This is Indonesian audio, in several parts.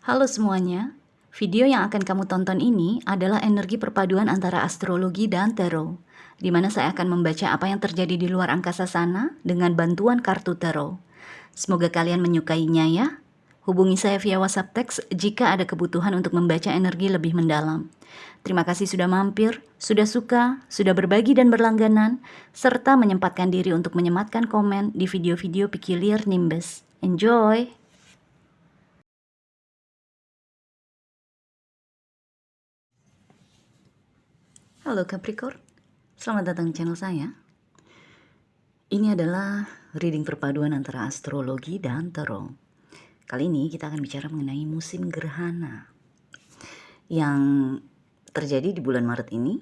Halo semuanya, video yang akan kamu tonton ini adalah energi perpaduan antara astrologi dan tarot, di mana saya akan membaca apa yang terjadi di luar angkasa sana dengan bantuan kartu tarot. Semoga kalian menyukainya ya. Hubungi saya via WhatsApp teks jika ada kebutuhan untuk membaca energi lebih mendalam. Terima kasih sudah mampir, sudah suka, sudah berbagi dan berlangganan, serta menyempatkan diri untuk menyematkan komen di video-video Peculiar Nimbus. Enjoy! Halo Capricorn, selamat datang di channel saya. Ini adalah reading perpaduan antara astrologi dan tarot. Kali ini kita akan bicara mengenai musim gerhana yang terjadi di bulan Maret ini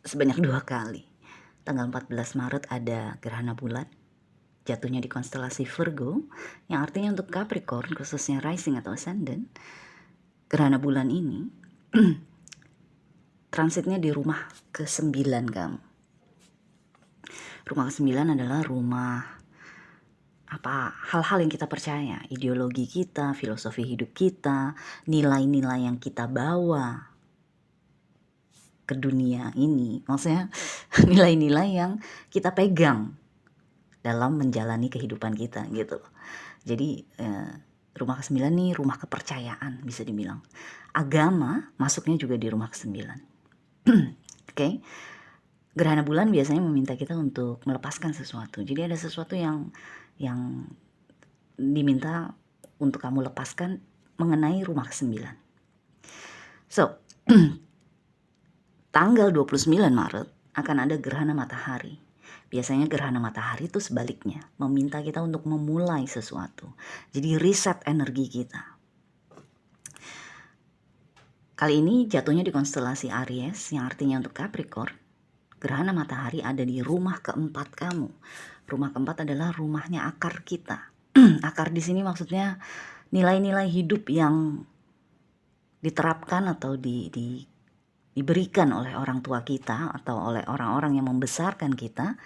sebanyak 2 kali. Tanggal 14 Maret ada gerhana bulan, jatuhnya di konstelasi Virgo, yang artinya untuk Capricorn, khususnya rising atau ascendant, gerhana bulan ini transitnya di rumah ke-9 kamu. Rumah ke-9 adalah rumah hal-hal yang kita percaya, ideologi kita, filosofi hidup kita, nilai-nilai yang kita bawa ke dunia ini. Maksudnya nilai-nilai yang kita pegang dalam menjalani kehidupan kita gitu. Jadi rumah ke-9 nih rumah kepercayaan bisa dibilang. Agama masuknya juga di rumah ke-9. Oke. Gerhana bulan biasanya meminta kita untuk melepaskan sesuatu. Jadi ada sesuatu yang diminta untuk kamu lepaskan mengenai rumah ke-9. So, tanggal 29 Maret akan ada gerhana matahari. Biasanya gerhana matahari itu sebaliknya, meminta kita untuk memulai sesuatu. Jadi reset energi kita. Kali ini jatuhnya di konstelasi Aries yang artinya untuk Capricorn. Gerhana matahari ada di rumah keempat kamu. Rumah keempat adalah rumahnya akar kita. Akar di sini maksudnya nilai-nilai hidup yang diterapkan atau diberikan oleh orang tua kita atau oleh orang-orang yang membesarkan kita,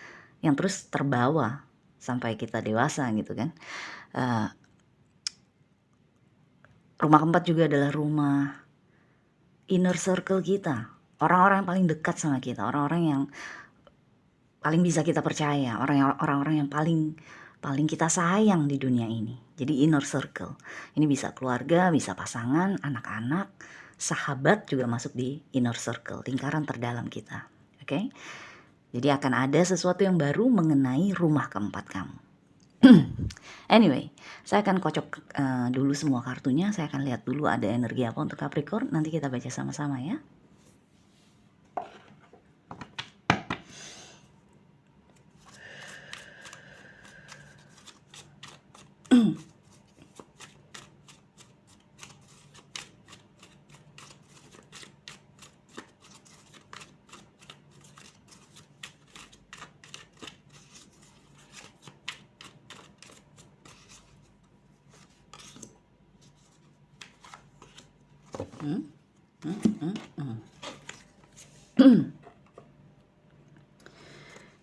yang terus terbawa sampai kita dewasa gitu kan. Rumah keempat juga adalah rumah inner circle kita, orang-orang yang paling dekat sama kita, orang-orang yang paling bisa kita percaya, orang-orang yang paling kita sayang di dunia ini. Jadi inner circle ini bisa keluarga, bisa pasangan, anak-anak, sahabat juga masuk di inner circle, lingkaran terdalam kita. Oke? Jadi akan ada sesuatu yang baru mengenai rumah keempat kamu. Anyway, saya akan kocok dulu semua kartunya. Saya akan lihat dulu ada energi apa untuk Capricorn. Nanti kita baca sama-sama ya.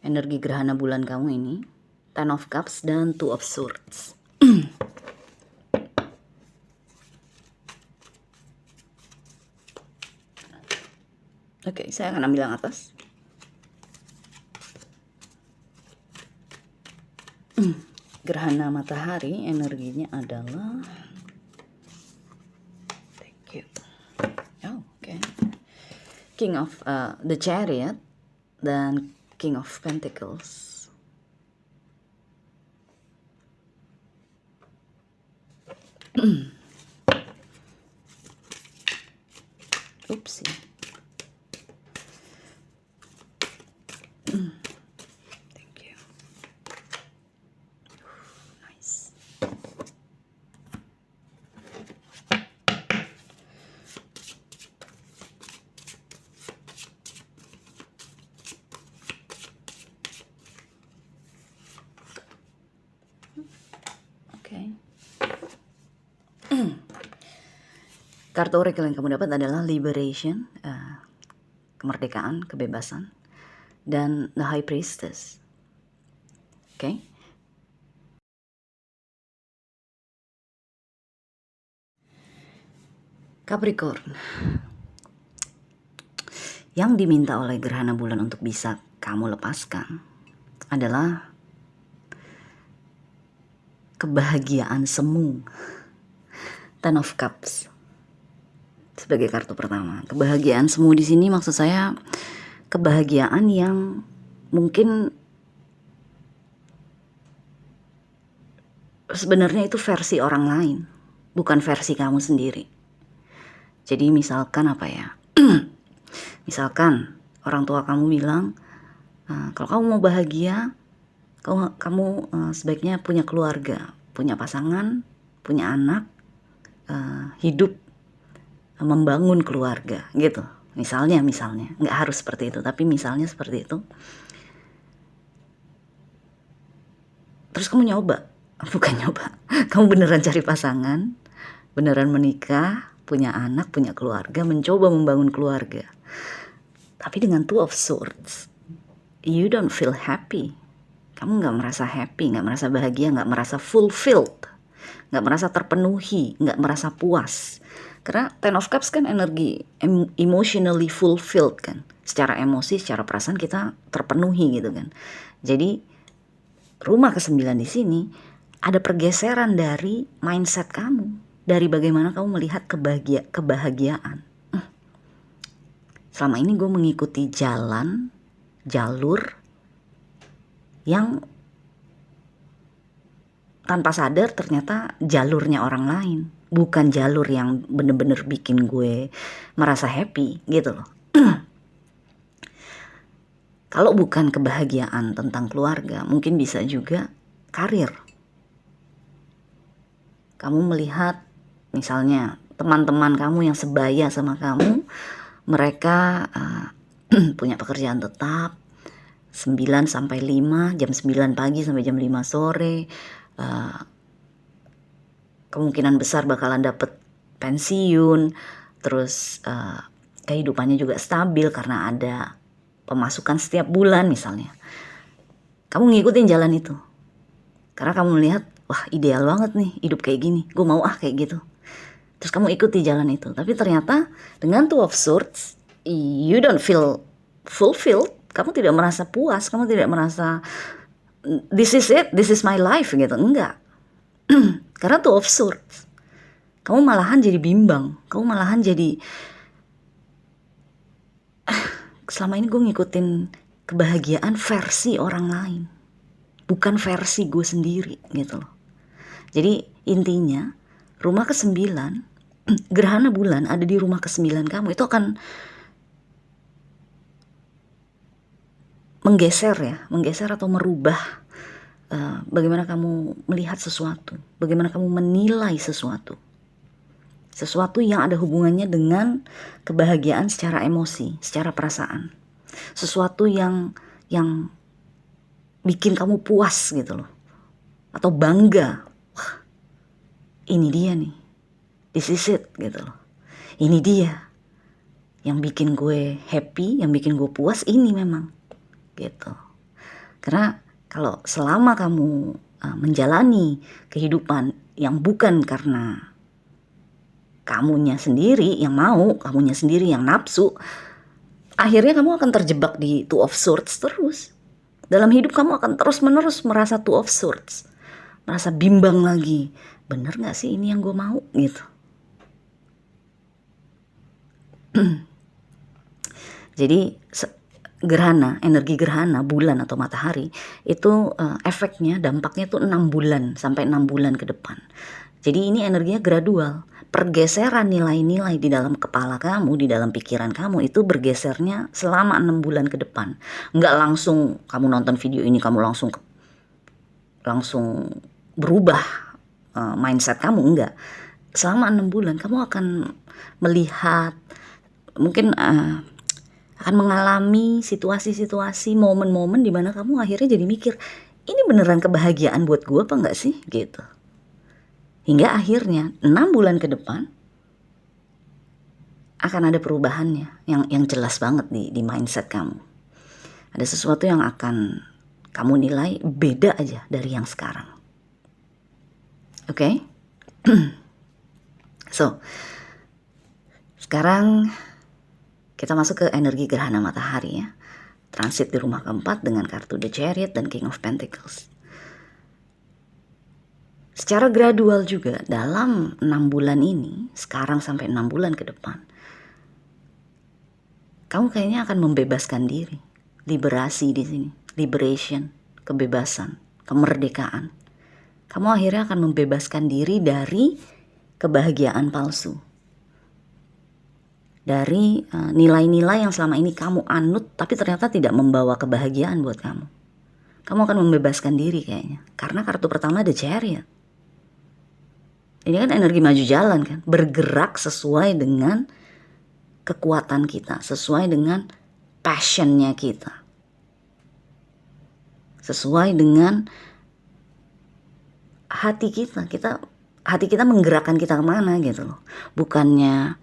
Energi gerhana bulan kamu ini, Ten of Cups dan Two of Swords. Oke, saya akan ambil yang atas. Gerhana matahari energinya adalah King of the Chariot dan King of Pentacles. Oopsie. Thank you. Nice. Kartu oracle yang kamu dapat adalah Liberation, kemerdekaan, kebebasan, dan The High Priestess. Oke. Capricorn, yang diminta oleh gerhana bulan untuk bisa kamu lepaskan adalah kebahagiaan semu. Ten of Cups sebagai kartu pertama. Kebahagiaan semu di sini maksud saya kebahagiaan yang mungkin sebenarnya itu versi orang lain, bukan versi kamu sendiri. Jadi misalkan apa ya? Misalkan orang tua kamu bilang, kalau kamu mau bahagia, kamu sebaiknya punya keluarga, punya pasangan, punya anak, hidup membangun keluarga gitu. Misalnya nggak harus seperti itu, tapi misalnya seperti itu. Terus kamu nyoba, bukan nyoba, kamu beneran cari pasangan, beneran menikah, punya anak, punya keluarga, mencoba membangun keluarga. Tapi dengan Two of Swords, you don't feel happy. Kamu nggak merasa happy, nggak merasa bahagia, nggak merasa fulfilled, nggak merasa terpenuhi, nggak merasa puas. Karena Ten of Cups kan energi emotionally fulfilled kan. Secara emosi, secara perasaan kita terpenuhi gitu kan. Jadi rumah ke-9 di sini ada pergeseran dari mindset kamu, dari bagaimana kamu melihat kebahagiaan. Selama ini gue mengikuti jalur yang tanpa sadar ternyata jalurnya orang lain, bukan jalur yang bener-bener bikin gue merasa happy gitu loh. Kalau bukan kebahagiaan tentang keluarga, mungkin bisa juga karir. Kamu melihat misalnya teman-teman kamu yang sebaya sama kamu, mereka punya pekerjaan tetap 9 sampai 5, jam 9 pagi sampai jam 5 sore, kemungkinan besar bakalan dapet pensiun, terus kehidupannya juga stabil karena ada pemasukan setiap bulan misalnya. Kamu ngikutin jalan itu karena kamu melihat, wah ideal banget nih hidup kayak gini, gue mau kayak gitu. Terus kamu ikuti jalan itu, tapi ternyata dengan Two of Swords, you don't feel fulfilled. Kamu tidak merasa puas, kamu tidak merasa this is it, this is my life gitu, enggak. Karena Two of Swords, kamu malahan jadi bimbang, kamu malahan jadi selama ini gue ngikutin kebahagiaan versi orang lain, bukan versi gue sendiri gitu loh. Jadi intinya rumah ke-9, gerhana bulan ada di rumah ke-9 kamu, itu akan menggeser atau merubah bagaimana kamu melihat sesuatu, bagaimana kamu menilai sesuatu yang ada hubungannya dengan kebahagiaan secara emosi, secara perasaan, sesuatu yang bikin kamu puas gitu loh, atau bangga. Wah, ini dia nih, this is it gitu loh, ini dia yang bikin gue happy, yang bikin gue puas, ini memang gitu. Karena kalau selama kamu menjalani kehidupan yang bukan karena kamunya sendiri yang mau, kamunya sendiri yang nafsu, akhirnya kamu akan terjebak di Two of Swords terus. Dalam hidup kamu akan terus-menerus merasa Two of Swords, merasa bimbang lagi, bener gak sih ini yang gue mau gitu. Jadi energi gerhana bulan atau matahari itu efeknya, dampaknya tuh 6 bulan sampai 6 bulan ke depan. Jadi ini energinya gradual, pergeseran nilai-nilai di dalam kepala kamu, di dalam pikiran kamu itu bergesernya selama 6 bulan ke depan. Nggak langsung kamu nonton video ini kamu langsung berubah mindset kamu, enggak. Selama 6 bulan kamu akan melihat, mungkin akan mengalami situasi-situasi, momen-momen di mana kamu akhirnya jadi mikir, ini beneran kebahagiaan buat gue apa enggak sih gitu. Hingga akhirnya 6 bulan ke depan akan ada perubahannya yang jelas banget di mindset kamu. Ada sesuatu yang akan kamu nilai beda aja dari yang sekarang. Oke? So, Sekarang kita masuk ke energi gerhana matahari ya. Transit di rumah keempat dengan kartu The Chariot dan King of Pentacles. Secara gradual juga dalam 6 bulan ini, sekarang sampai 6 bulan ke depan, kamu kayaknya akan membebaskan diri. Liberasi di sini, liberation, kebebasan, kemerdekaan. Kamu akhirnya akan membebaskan diri dari kebahagiaan palsu. Dari nilai-nilai yang selama ini kamu anut tapi ternyata tidak membawa kebahagiaan buat kamu. Kamu akan membebaskan diri kayaknya. Karena kartu pertama The Chariot. Ini kan energi maju jalan kan. Bergerak sesuai dengan kekuatan kita. Sesuai dengan passionnya kita. Sesuai dengan hati kita. Hati kita menggerakkan kita kemana gitu loh. Bukannya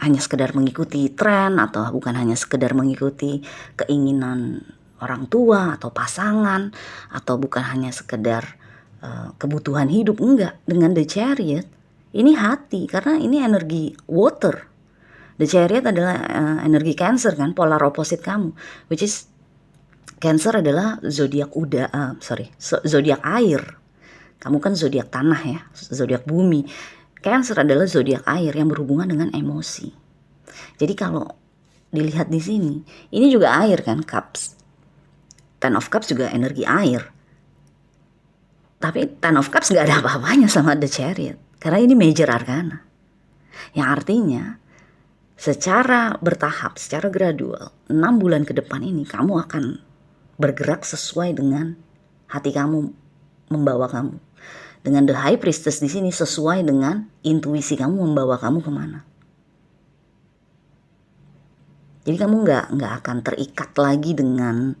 hanya sekedar mengikuti tren atau bukan hanya sekedar mengikuti keinginan orang tua atau pasangan atau bukan hanya sekedar kebutuhan hidup. Enggak, dengan The Chariot ini hati, karena ini energi water. The Chariot adalah energi Cancer kan, polar opposite kamu, which is Cancer adalah zodiak zodiak air. Kamu kan zodiak tanah ya, zodiak bumi. Cancer adalah zodiak air yang berhubungan dengan emosi. Jadi kalau dilihat di sini, ini juga air kan, Cups. Ten of Cups juga energi air. Tapi Ten of Cups gak ada apa-apanya sama The Chariot. Karena ini major arcana. Yang artinya, secara bertahap, secara gradual, 6 bulan ke depan ini kamu akan bergerak sesuai dengan hati kamu membawa kamu. Dengan The High Priestess di sini sesuai dengan intuisi kamu membawa kamu kemana. Jadi kamu nggak akan terikat lagi dengan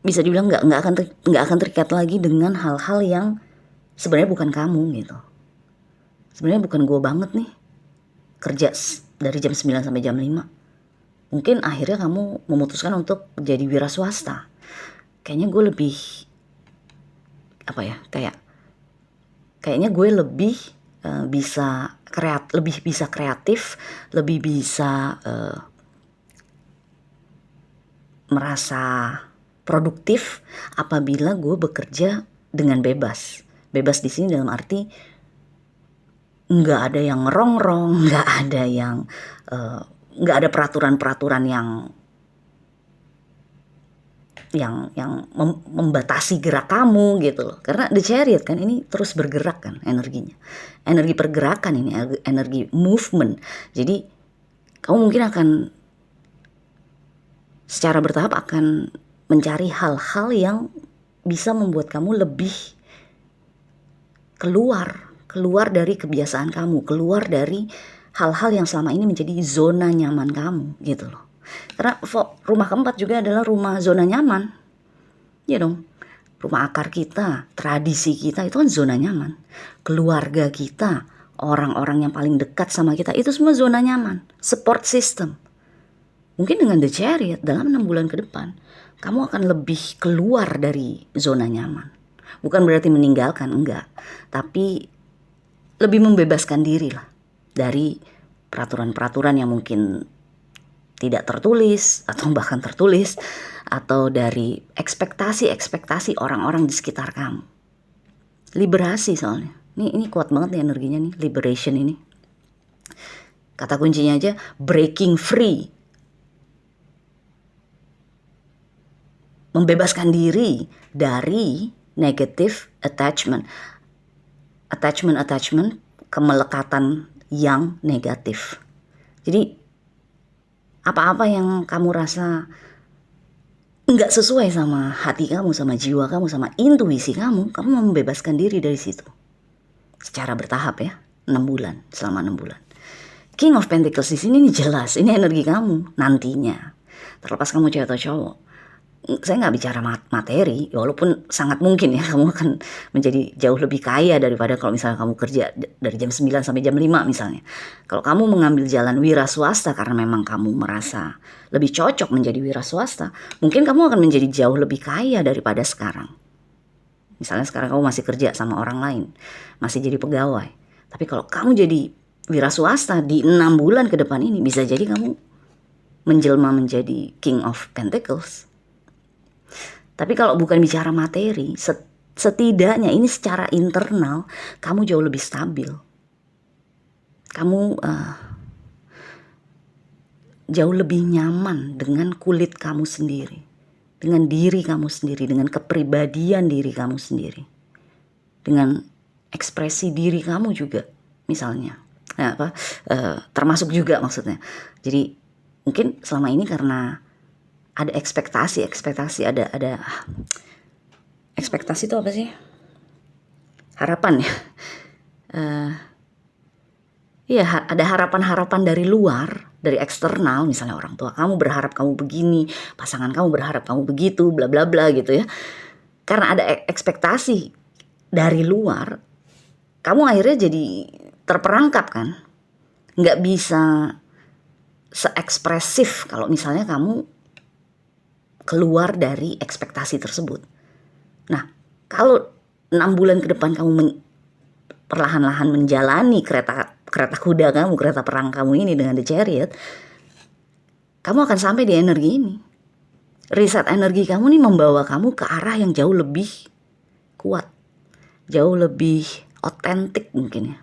bisa dibilang nggak akan terikat lagi dengan hal-hal yang sebenarnya bukan kamu gitu. Sebenarnya bukan gue banget nih kerja dari jam 9 sampai jam 5. Mungkin akhirnya kamu memutuskan untuk jadi wira swasta. Kayaknya gue lebih kayaknya gue lebih bisa kreatif, lebih bisa merasa produktif apabila gue bekerja dengan bebas. Bebas di sini dalam arti nggak ada yang ngerongrong, nggak ada peraturan-peraturan yang membatasi gerak kamu gitu loh. Karena The Chariot kan ini terus bergerak kan energinya. Energi pergerakan ini, energi movement. Jadi kamu mungkin akan secara bertahap akan mencari hal-hal yang bisa membuat kamu lebih keluar dari kebiasaan kamu, keluar dari hal-hal yang selama ini menjadi zona nyaman kamu gitu loh. Karena rumah keempat juga adalah rumah zona nyaman. Ya dong. Rumah akar kita, tradisi kita itu kan zona nyaman. Keluarga kita, orang-orang yang paling dekat sama kita itu semua zona nyaman. Support system. Mungkin dengan The Chariot dalam 6 bulan ke depan kamu akan lebih keluar dari zona nyaman. Bukan berarti meninggalkan, enggak. Tapi lebih membebaskan diri lah dari peraturan-peraturan yang mungkin tidak tertulis atau bahkan tertulis, atau dari ekspektasi orang-orang di sekitar kamu. Liberasi soalnya. Ini kuat banget nih energinya nih, liberation ini. Kata kuncinya aja breaking free. Membebaskan diri dari negative attachment. Attachment, kemelekatan yang negatif. Jadi apa-apa yang kamu rasa nggak sesuai sama hati kamu, sama jiwa kamu, sama intuisi kamu membebaskan diri dari situ. Secara bertahap ya, 6 bulan, selama 6 bulan. King of Pentacles di sini nih jelas, ini energi kamu nantinya. Terlepas kamu cewek atau cowok. Saya nggak bicara materi, walaupun sangat mungkin ya kamu akan menjadi jauh lebih kaya daripada kalau misalnya kamu kerja dari jam 9 sampai jam 5 misalnya. Kalau kamu mengambil jalan wira swasta karena memang kamu merasa lebih cocok menjadi wira swasta, mungkin kamu akan menjadi jauh lebih kaya daripada sekarang. Misalnya sekarang kamu masih kerja sama orang lain, masih jadi pegawai. Tapi kalau kamu jadi wira swasta di 6 bulan ke depan ini, bisa jadi kamu menjelma menjadi King of Pentacles. Tapi kalau bukan bicara materi, setidaknya ini secara internal kamu jauh lebih stabil. Kamu jauh lebih nyaman dengan kulit kamu sendiri, dengan diri kamu sendiri, dengan kepribadian diri kamu sendiri, dengan ekspresi diri kamu juga misalnya. Termasuk juga maksudnya. Jadi mungkin selama ini karena ada ekspektasi, ada ekspektasi itu apa sih? Harapan ya. Iya, ada harapan-harapan dari luar, dari eksternal, misalnya orang tua kamu berharap kamu begini, pasangan kamu berharap kamu begitu, bla bla bla gitu ya. Karena ada ekspektasi dari luar, kamu akhirnya jadi terperangkap kan. Nggak bisa seekspresif kalau misalnya kamu keluar dari ekspektasi tersebut. Nah, kalau 6 bulan ke depan kamu perlahan-lahan menjalani kereta kuda kamu, kereta perang kamu ini dengan The Chariot, kamu akan sampai di energi ini. Reset energi kamu nih membawa kamu ke arah yang jauh lebih kuat, jauh lebih otentik mungkin ya.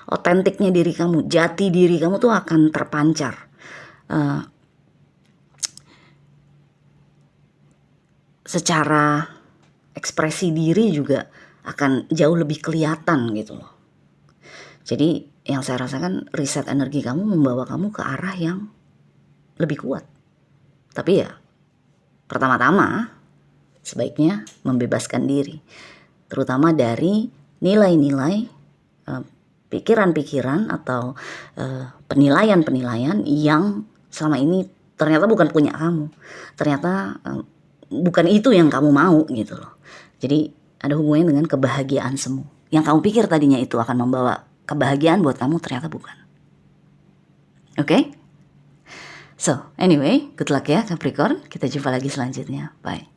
Otentiknya diri kamu, jati diri kamu tuh akan terpancar. Secara ekspresi diri juga akan jauh lebih kelihatan gitu loh. Jadi yang saya rasakan reset energi kamu membawa kamu ke arah yang lebih kuat. Tapi ya pertama-tama sebaiknya membebaskan diri, terutama dari nilai-nilai, pikiran-pikiran atau penilaian-penilaian yang selama ini ternyata bukan punya kamu, ternyata bukan itu yang kamu mau gitu loh. Jadi ada hubungannya dengan kebahagiaan semu. Yang kamu pikir tadinya itu akan membawa kebahagiaan buat kamu, ternyata bukan. Oke? So, anyway, good luck ya Capricorn. Kita jumpa lagi selanjutnya. Bye.